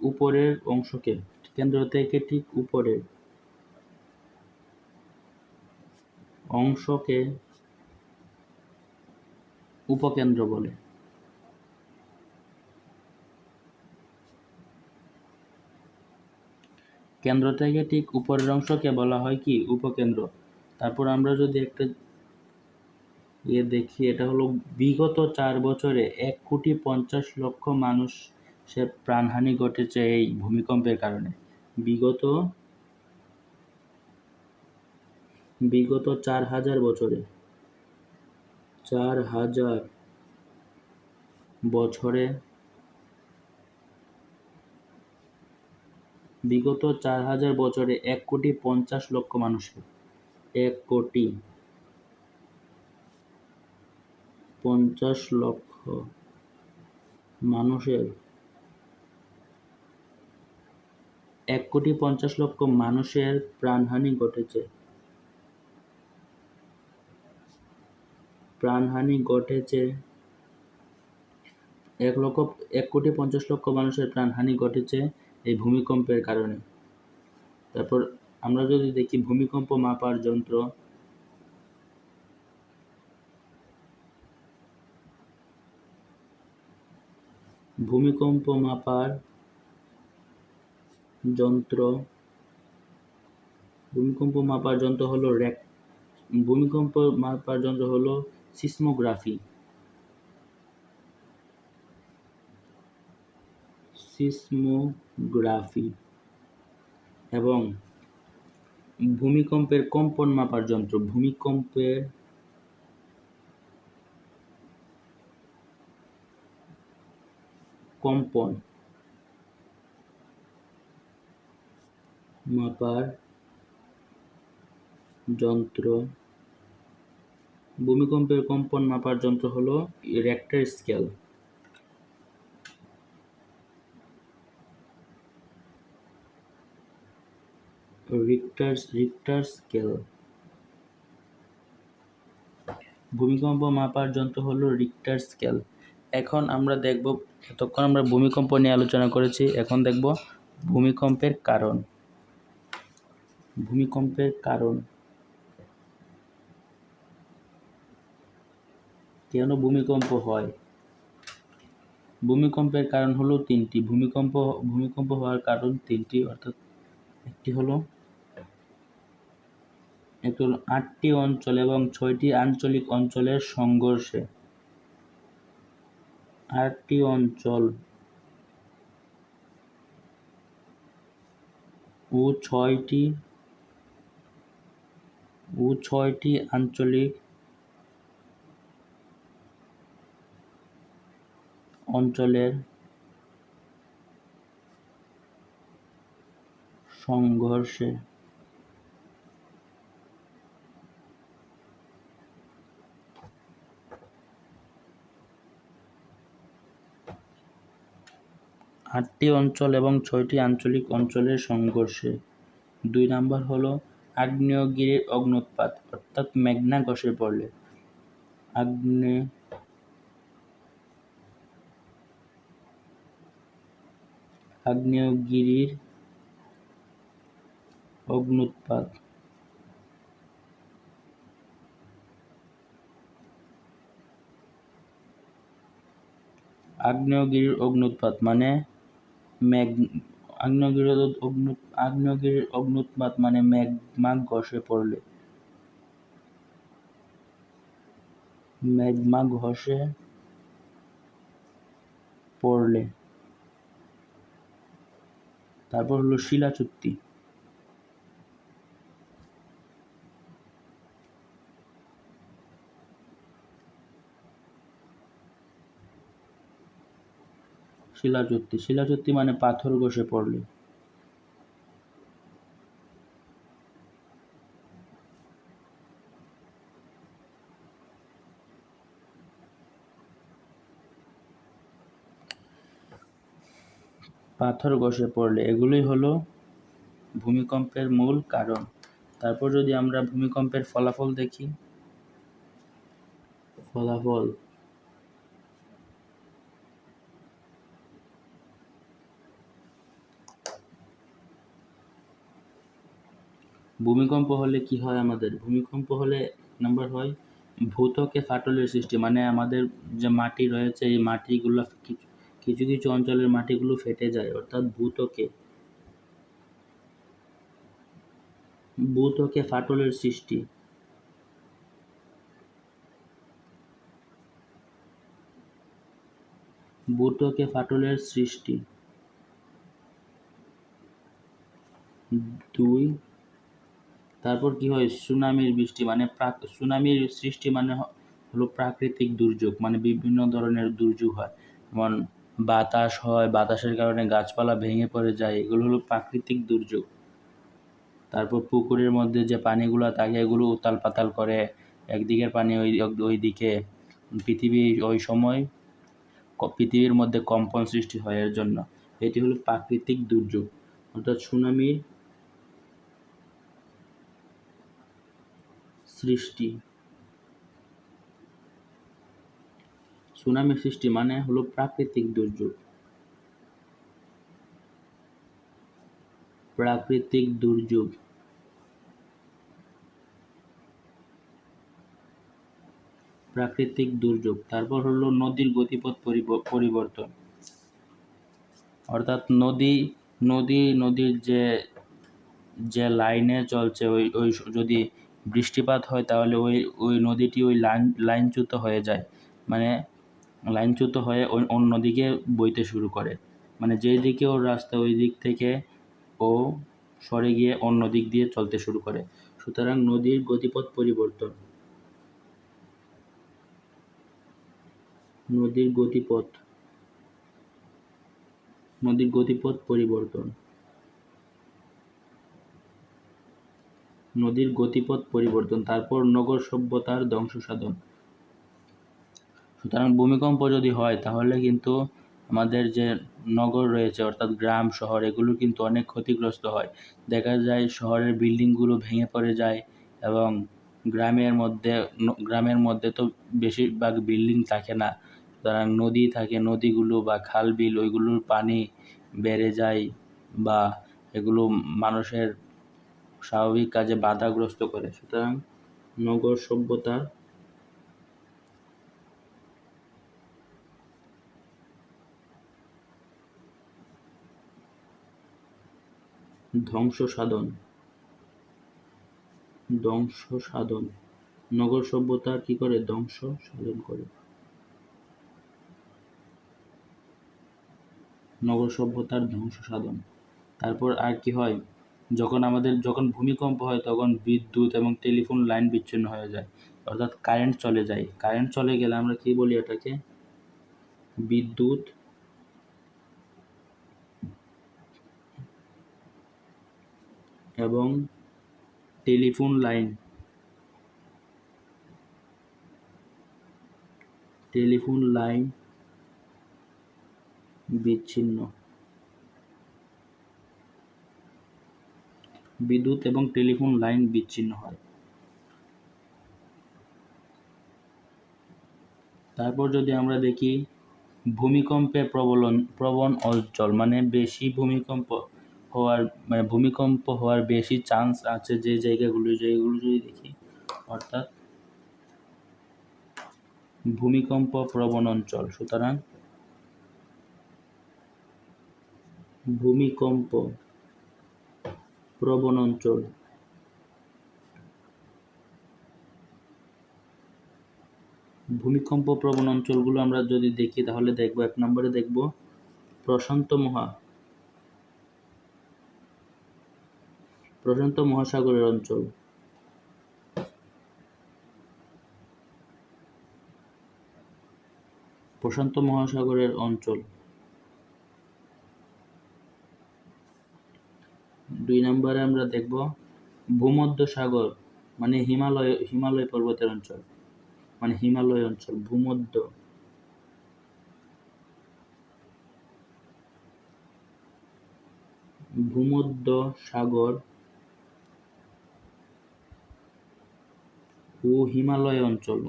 উপরের অংশকে উপকেন্দ্র বলে। কেন্দ্র থেকে ঠিক উপরের অংশকে বলা হয় কি? উপকেন্দ্র। তারপর আমরা যদি একটা দেখি, এটা হলো বিগত 4 বছরে 1,50,00,000 মানুষের প্রাণহানি ঘটেছে এই ভূমিকম্পের কারণে। বিগত 4,000 বছরে 1,50,00,000 মানুষের 1,50,00,000 মানুষের 1,50,00,000 মানুষের প্রাণহানি ঘটেছে। 1,50,00,000 মানুষের প্রাণহানি ঘটেছে এই ভূমিকম্পের কারণে। তারপর আমরা যদি দেখি ভূমিকম্প মাপার যন্ত্র, ভূমিকম্প মাপার যন্ত্র হলো ভূমিকম্প মাপার যন্ত্র হলো সিসমোগ্রাফি। এবং ভূমিকম্পের কম্পন মাপার যন্ত্র ভূমিকম্পের কম্পন মাপার যন্ত্র ভূমিকম্পের কম্পন মাপার যন্ত্র হলো রিক্টার স্কেল। রিক্টার স্কেল ভূমিকম্প মাপার যন্ত্র হলো রিক্টার স্কেল। এখন আমরা দেখব, এতক্ষণ আমরা ভূমিকম্প নিয়ে আলোচনা করেছি, এখন দেখব ভূমিকম্পের কারণ। ভূমিকম্পের কারণ, কেন ভূমিকম্প হয়? ভূমিকম্পের কারণ হলো তিনটি। ভূমিকম্প হওয়ার কারণ তিনটি, অর্থাৎ একটি হলো 8টি অঞ্চল এবং 6টি আঞ্চলিক অঞ্চলের সংঘর্ষে। 8টি অঞ্চল ও 6টি আঞ্চলিক অঞ্চলের সংঘর্ষে। আটটি অঞ্চল এবং 6টি আঞ্চলিক অঞ্চলের সংঘর্ষে। 2 নাম্বার হলো আগ্নেয়গিরির অগ্ন্যুৎপাত, অর্থাৎ মেঘনা ধসে পড়লে। আগ্নেয়গিরির অগ্ন্যুৎপাত। আগ্নেয়গিরির অগ্ন্যুৎপাত মানে আগ্নেয়গিরির অগ্ন্যুৎপাত মানে ম্যাগমা ধসে পড়লে। ম্যাগমা ধসে পড়লে। তারপর হলো শিলা চুক্তি। শিলা চুক্তি মানে পাথর ধসে পড়লে। এগুলোই হলো ভূমিকম্পের মূল কারণ। তারপর যদি আমরা ভূমিকম্পের ফলাফল দেখি, ভূমিকম্প হলে কি হয় আমাদের? ভূমিকম্প হলে নাম্বার হয় ভূত্বকে ফাটলের সৃষ্টি, মানে আমাদের যে মাটি রয়েছে এই মাটিগুলো কিছু কিছু অঞ্চলের মাটিগুলো ফেটে যায়, অর্থাৎ ভূত্বকে ফাটলের সৃষ্টি। ভূত্বকে ফাটলের সৃষ্টি। 2 তারপর কি হয়? সুনামির বৃষ্টি, মানে সুনামির সৃষ্টি মানে হলো প্রাকৃতিক দুর্যোগ, মানে বিভিন্ন ধরনের দুর্যোগ হয়, যেমন বাতাস হয়, বাতাসের কারণে গাছপালা ভেঙে পড়ে যায়, এগুলো হলো প্রাকৃতিক দুর্যোগ। তারপর পুকুরের মধ্যে যে পানিগুলো থাকে এগুলো উতাল পাতাল করে, একদিকের পানি ওই দিকে, ওই সময় পৃথিবীর মধ্যে কম্পন সৃষ্টি হয়, এর জন্য এটি হলো প্রাকৃতিক দুর্যোগ। অর্থাৎ সুনামির সৃষ্টি মানে হলো প্রাকৃতিক দুর্যোগ। তারপর হলো নদীর গতিপথ পরিবর্তন, অর্থাৎ নদীর যে যে লাইনে চলছে ওই ওই যদি বৃষ্টিপাত হয় তাহলে ওই নদীটি ওই লাইনচ্যুত হয়ে যায়, মানে লাইনচ্যুত হয়ে অন্যদিকে বইতে শুরু করে, মানে যেই দিকে ওর রাস্তা ওই দিক থেকে ও সরে গিয়ে অন্য দিক দিয়ে চলতে শুরু করে। সুতরাং নদীর গতিপথ পরিবর্তন, নদীর গতিপথ পরিবর্তন, নদীর গতিপথ পরিবর্তন। তারপর নগর সভ্যতার ধ্বংসসাধন। সুতরাং ভূমিকম্প যদি হয় তাহলে কিন্তু আমাদের যে নগর রয়েছে অর্থাৎ গ্রাম শহর এগুলো কিন্তু অনেক ক্ষতিগ্রস্ত হয়। দেখা যায় শহরের বিল্ডিংগুলো ভেঙে পড়ে যায় এবং গ্রামের মধ্যে তো বেশিরভাগ বিল্ডিং থাকে না, সুতরাং নদী থাকে, নদীগুলো বা খাল বিল ওইগুলোর পানি বেড়ে যায় বা এগুলো মানুষের স্বাভাবিক কাজে বাধাগ্রস্ত করে। সুতরাং নগর সভ্যতার ধ্বংস সাধন, নগর সভ্যতা কি করে? ধ্বংস সাধন করে, নগর সভ্যতার ধ্বংস সাধন। তারপর আর কি হয়, যখন ভূমিকম্প হয় তখন বিদ্যুৎ এবং টেলিফোন লাইন বিচ্ছিন্ন হয়ে যায়, অর্থাৎ কারেন্ট চলে যায়। কারেন্ট চলে গেলে আমরা কি বলি এটাকে? বিদ্যুৎ এবং টেলিফোন লাইন বিচ্ছিন্ন, বিদ্যুৎ এবং টেলিফোন লাইন বিচ্ছিন্ন হয়। তারপর যদি আমরা দেখি ভূমিকম্পে প্রবণ অঞ্চল, মানে বেশি ভূমিকম্প হওয়ার বেশি চান্স আছে যে জায়গাগুলো যদি দেখি, অর্থাৎ ভূমিকম্প প্রবণ অঞ্চল। সুতরাং ভূমিকম্প প্রবণ অঞ্চল, ভূমিকম্প প্রবণ অঞ্চলগুলো আমরা যদি দেখি তাহলে দেখব, 1 নম্বরে দেখব প্রশান্ত মহাসাগরের অঞ্চল, প্রশান্ত মহাসাগরের অঞ্চল। 2 নম্বরে আমরা দেখব ভূমধ্যসাগর, মানে হিমালয় পর্বতের অঞ্চল, মানে হিমালয় অঞ্চল, ভূমধ্যসাগর ও হিমালয় অঞ্চল,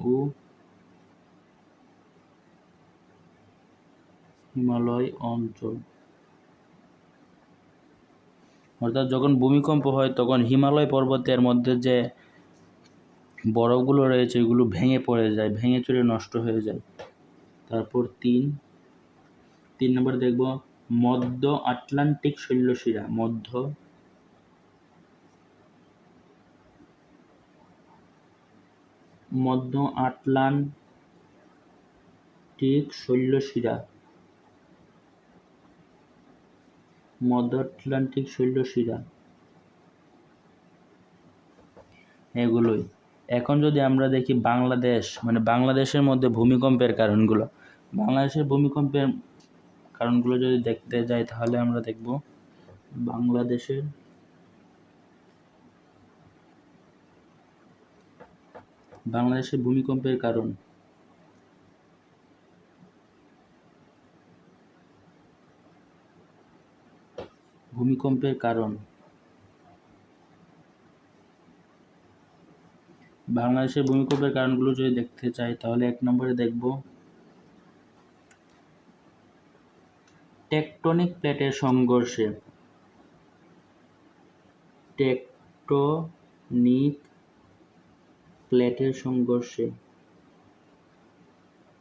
অর্থাৎ যখন ভূমিকম্প হয় তখন হিমালয় পর্বতের মধ্যে যে বরফগুলো রয়েছে এগুলো ভেঙে পড়ে যায়, ভেঙে চুরে নষ্ট হয়ে যায়। তারপর 3 নম্বরে দেখব মধ্য আটলান্টিক শৈলশিরা, মধ্য আটলান্টিক শৈলশিরা, এগুলোই। এখন যদি আমরা দেখি বাংলাদেশ, মানে বাংলাদেশের মধ্যে ভূমিকম্পের কারণগুলো যদি দেখতে যাই তাহলে আমরা দেখব বাংলাদেশের ভূমিকম্পের কারণ। বাংলাদেশের ভূমিকম্পের কারণগুলো যদি দেখতে চাই তাহলে 1 নম্বরে দেখব টেকটনিক প্লেটের সংঘর্ষে,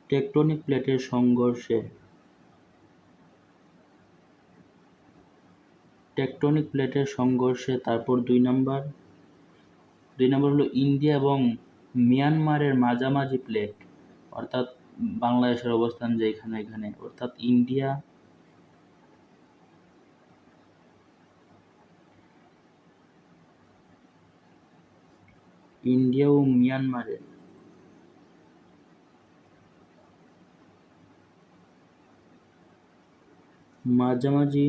টেকটনিক প্লেটের সংঘর্ষে টেকটনিক প্লেটের সংঘর্ষে। তারপর দুই নাম্বার হলো ইন্ডিয়া এবং মিয়ানমারের মাঝামাঝি প্লেট, অর্থাৎ বাংলাদেশের অবস্থান যে এখানে, অর্থাৎ ইন্ডিয়া ও মিয়ানমারের মাঝামাঝি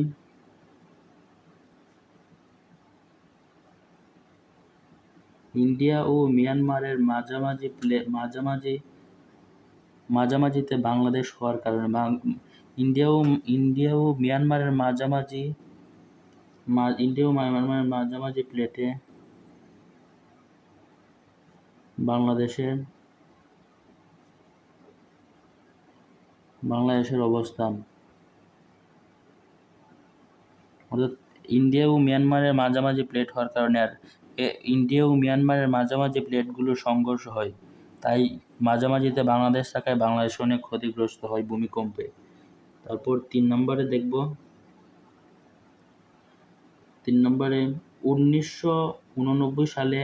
মাঝামাঝিতে বাংলাদেশ হওয়ার কারণে ইন্ডিয়া ও মিয়ানমারের মাঝামাঝি প্লেটে বাংলাদেশের অবস্থান, অর্থাৎ ইন্ডিয়া ও মিয়ানমারের মাঝামাঝি প্লেট হওয়ার কারণে আর ইন্ডিয়া ও মিয়ানমারের মাঝামাঝি প্লেটগুলো সংঘর্ষ হয়, তাই মাঝামাঝিতে বাংলাদেশ থাকায় বাংলাদেশ অনেক ক্ষতিগ্রস্ত হয় ভূমিকম্পে। তারপর 3 নম্বরে 1989 সালে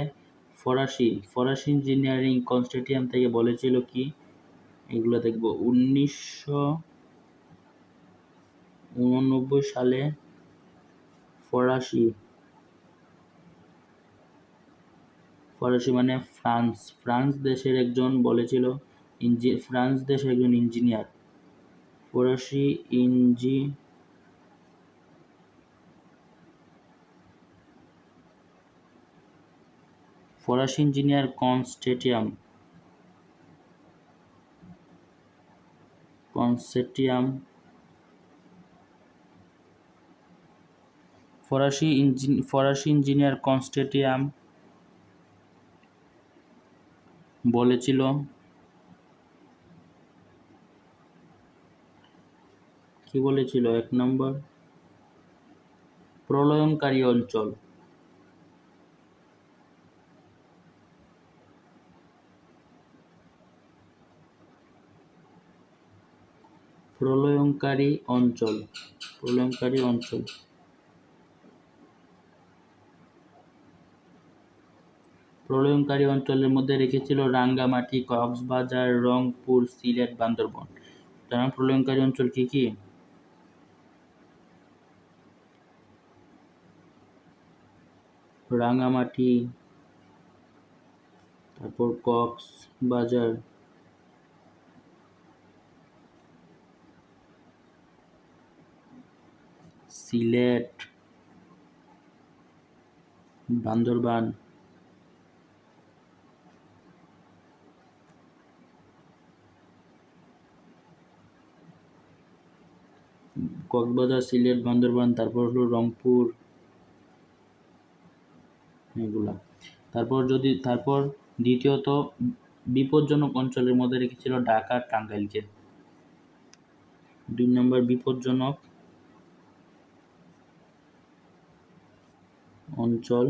ফরাসি ইঞ্জিনিয়ারিং কনসোর্টিয়াম থেকে বলেছিল কি, এগুলো দেখব। 1989 সালে ফরাসি মানে ফ্রান্স দেশের একজন ইঞ্জিনিয়ার, ফরাসি ইঞ্জিনিয়ার কনসোর্টিয়াম বলেছিল কি, 1 নম্বর প্রলয়ঙ্কারী অঞ্চল, প্রলয়ঙ্কারী অঞ্চলের মধ্যে রেখেছিল রাঙ্গামাটি, কক্সবাজার, রংপুর, সিলেট, বান্দরবান। সুতরাং প্রলয়ঙ্কারী অঞ্চল কি কি? রাঙ্গামাটি, তারপর কক্সবাজার, সিলেট, বান্দরবান। কক্সবাজার, সিলেট, বান্দরবান, তারপর হলো রংপুর, এগুলা। তারপর দ্বিতীয়ত বিপজ্জনক অঞ্চলের মধ্যে রেখেছিল ঢাকা, টাঙ্গাইলকে। 2 নম্বর বিপজ্জনক অঞ্চল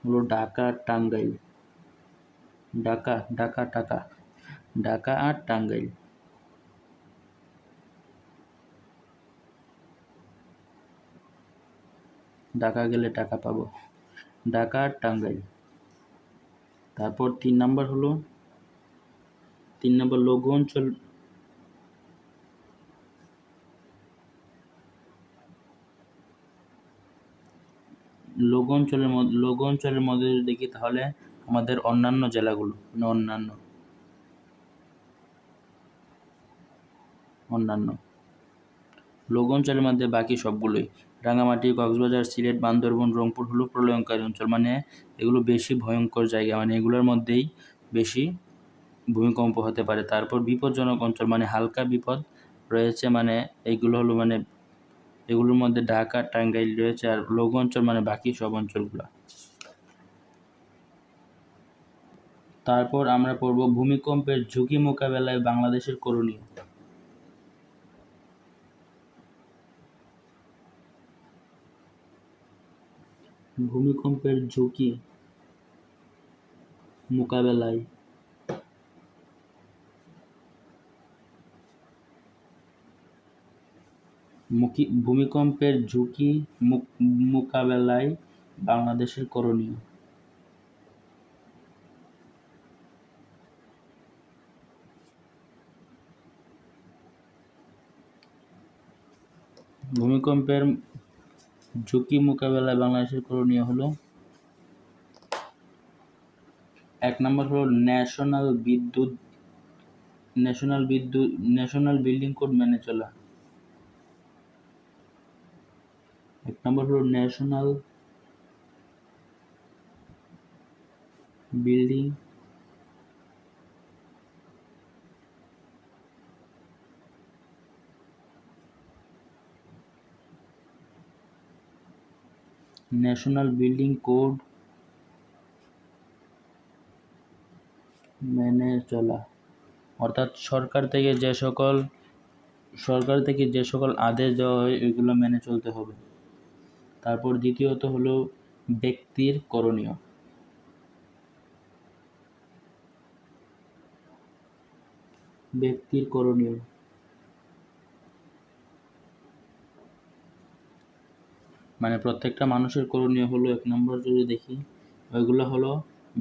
হলো ঢাকা, টাঙ্গাইল। ঢাকা আর টাঙ্গাইল। ঢাকা গেলে টাকা পাবো। ঢাকা আর টাঙ্গাইল। তারপর 3 নম্বর লঘু অঞ্চল। লঘু অঞ্চলের মধ্যে যদি দেখি তাহলে আমাদের অন্যান্য জেলাগুলো, অন্যান্য লঘু অঞ্চলের মধ্যে বাকি সবগুলোই, রাঙ্গামাটি, কক্সবাজার, সিলেট, বান্দরবান, রংপুর হলো প্রলয়ঙ্কারী অঞ্চল, মানে এগুলো বেশি ভয়ঙ্কর জায়গা, মানে এগুলোর মধ্যেই বেশি ভূমিকম্প হতে পারে। তারপর বিপজ্জনক অঞ্চল মানে হালকা বিপদ রয়েছে, মানে এইগুলো হলো মানে এগুলোর মধ্যে ঢাকা, টাঙ্গাইল রয়েছে। আর লঘু অঞ্চল মানে বাকি সব অঞ্চলগুলো। তারপর আমরা পড়ব ভূমিকম্পের ঝুঁকি মোকাবেলায় বাংলাদেশের করণীয়। ভূমিকম্পের ঝুঁকি মোকাবেলায় ভূমিকম্পের ঝুঁকি মোকাবেলায় বাংলাদেশের করণীয়। ভূমিকম্পের ঝুঁকি মোকাবেলায় বাংলাদেশের করণীয় হলো, 1 নম্বর হলো ন্যাশনাল বিল্ডিং কোড মেনে চলা। 1 নম্বর হলো ন্যাশনাল বিল্ডিং কোড মেনে চলা, অর্থাৎ সরকার থেকে যে সকল আদেশ দেওয়া হয় এগুলো মেনে চলতে হবে। তারপর দ্বিতীয়ত হলো ব্যক্তির করণীয়। মানে প্রত্যেকটা মানুষের করণীয় হলো, 1 নম্বর যদি দেখি ওইগুলো হলো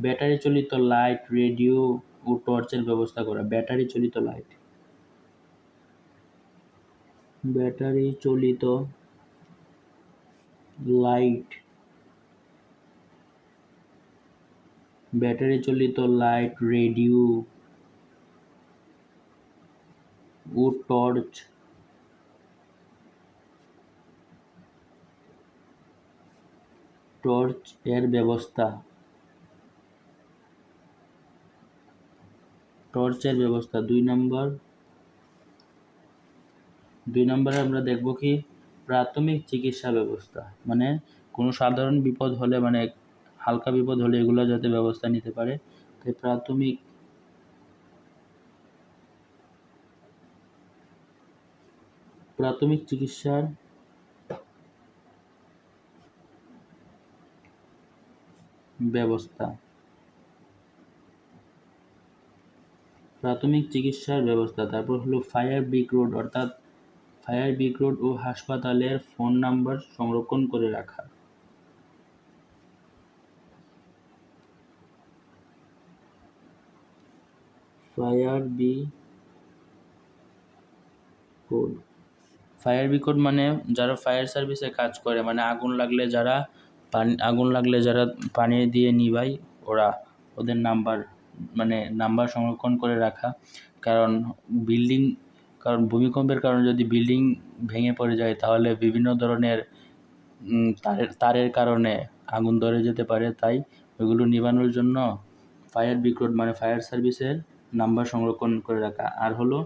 ব্যাটারি চালিত লাইট, রেডিও ও টর্চের ব্যবস্থা করা। ব্যাটারি চালিত লাইট রেডিও ও টর্চ এর ব্যবস্থা। 2 নম্বরে আমরা দেখব কি প্রাথমিক চিকিৎসা ব্যবস্থা, মানে কোনো সাধারণ বিপদ হলে, মানে হালকা বিপদ হলে এগুলো যাতে ব্যবস্থা নিতে পারে, তাই প্রাথমিক চিকিৎসার ব্যবস্থা। তারপর হলো ফায়ার ব্রিগেড, অর্থাৎ ফায়ার ব্রিগেড ও হাসপাতালের ফোন নাম্বার সংরক্ষণ করে রাখা। ফায়ার ব্রিগেড মানে যারা ফায়ার সার্ভিসে কাজ করে, মানে আগুন লাগলে যারা পানি দিয়ে নিভায়, ওদের নাম্বার সংরক্ষণ করে রাখা। কারণ ভূমিকম্পের কারণে যদি বিল্ডিং ভেঙে পড়ে যায় তাহলে বিভিন্ন ধরনের তারের কারণে আগুন ধরে যেতে পারে, তাই ওইগুলো নিভানোর জন্য ফায়ার ব্রিগেড মানে ফায়ার সার্ভিসের নাম্বার সংরক্ষণ করে রাখা। আর হলো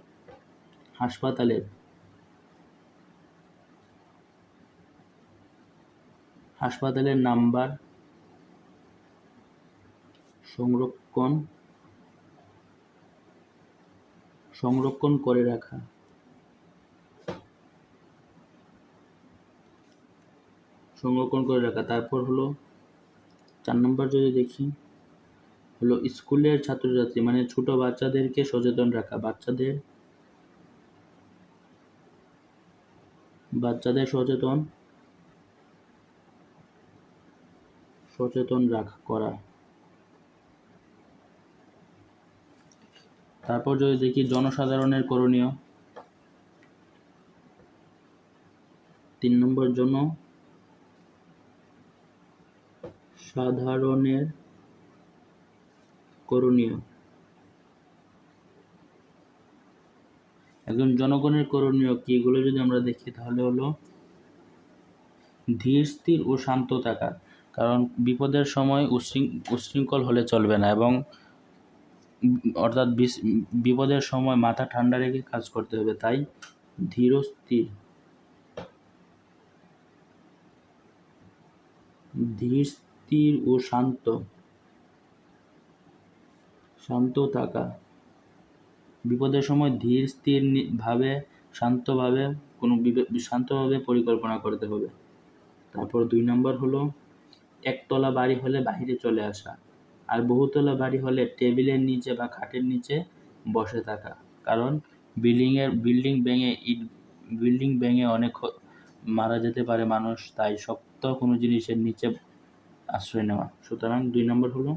হাসপাতালের নাম্বার সংরক্ষণ করে রাখা। তারপর হলো 4 নম্বর যদি দেখি হলো স্কুলের ছাত্রছাত্রী মানে ছোট বাচ্চাদেরকে সচেতন রাখা। বাচ্চাদের সচেতন করা। তারপর যদি দেখি জনসাধারণের করণীয়, 3 নম্বর জনসাধারণের করণীয়। একজন জনগণের করণীয় কি, এগুলো যদি আমরা দেখি তাহলে হলো ধীর স্থির ও শান্ত থাকা। কারণ বিপদের সময় উচ্ছৃঙ্খল হলে চলবে না, এবং অর্থাৎ বিপদের সময় মাথা ঠান্ডা রেখে কাজ করতে হবে। তাই ধীর স্থির ও শান্ত থাকা। বিপদের সময় ধীর স্থির ভাবে শান্তভাবে পরিকল্পনা করতে হবে। তারপর 2 নম্বর হলো একতলা বাড়ি হলে বাইরে চলে আসা, আর বহুতলা বাড়ি হলে টেবিলের নিচে বা খাটের নিচে বসে থাকা। কারণ বিল্ডিং ভেঙে বিল্ডিং ভেঙে অনেক মারা যেতে পারে মানুষ, তাই শক্ত কোনো জিনিসের নিচে আশ্রয় নেওয়া। সুতরাং 2 নম্বর হলো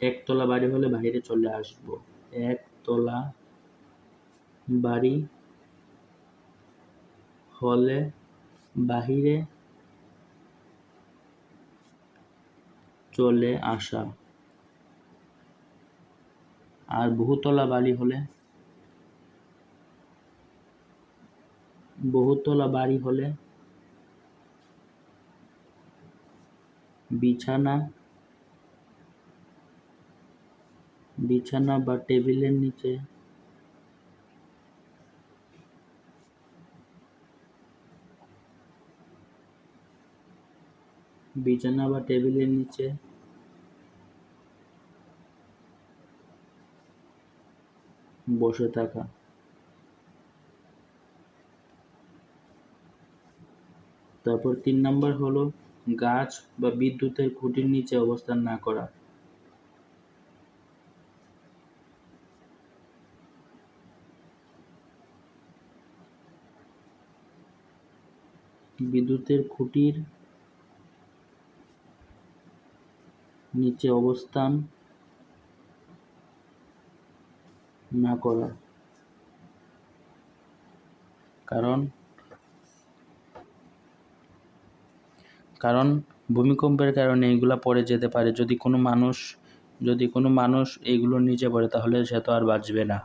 একতলা বাড়ি হলে বাইরে চলে আসবো। একতলা বাড়ি হলে বাহিরে চলে আসা। আর বহুতলা বাড়ি হলে বিছানা বা টেবিলের নিচে বসে থাকা। তারপর 3 নম্বর হলো গাছ বা বিদ্যুতের খুঁটির নিচে অবস্থান না করা। বিদ্যুতের খুঁটির নিচে অবস্থান না করা, কারণ ভূমিকম্পের কারণে এগুলা পড়ে যেতে পারে। যদি কোনো মানুষ এইগুলোর নিচে পড়ে তাহলে সে তো আর বাঁচবে না,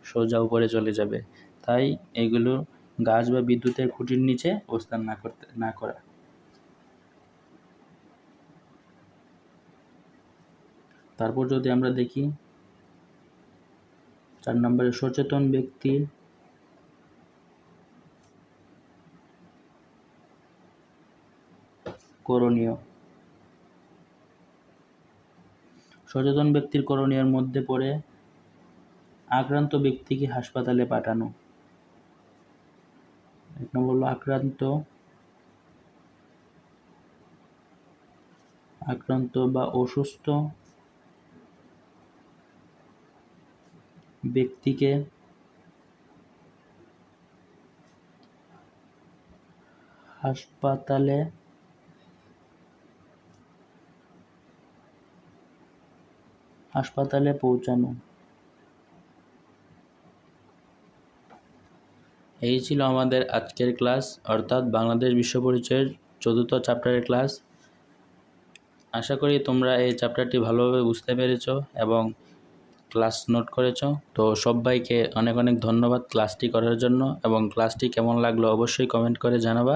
সোজা উপরে চলে যাবে। তাই এগুলো গাছ বা বিদ্যুতের খুঁটির নিচে অবস্থান না করা। তারপর যদি আমরা দেখি 4 নম্বরে সচেতন ব্যক্তির করণীয়। সচেতন ব্যক্তির করণীয়ের মধ্যে পড়ে আক্রান্ত ব্যক্তিকে হাসপাতালে পাঠানো। 1 নম্বর হলো আক্রান্ত বা অসুস্থ ব্যক্তিকে হাসপাতালে পৌঁছানো। এই ছিল আমাদের আজকের ক্লাস, অর্থাৎ বাংলাদেশ বিশ্ব পরিচয়ের 4th চ্যাপ্টারের ক্লাস। আশা করি তোমরা এই চ্যাপ্টারটি ভালোভাবে বুঝতে পেরেছো এবং ক্লাস নোট করেছো। তো সবাইকে অনেক অনেক ধন্যবাদ ক্লাসটি করার জন্য, এবং ক্লাসটি কেমন লাগলো অবশ্যই কমেন্ট করে জানাবা।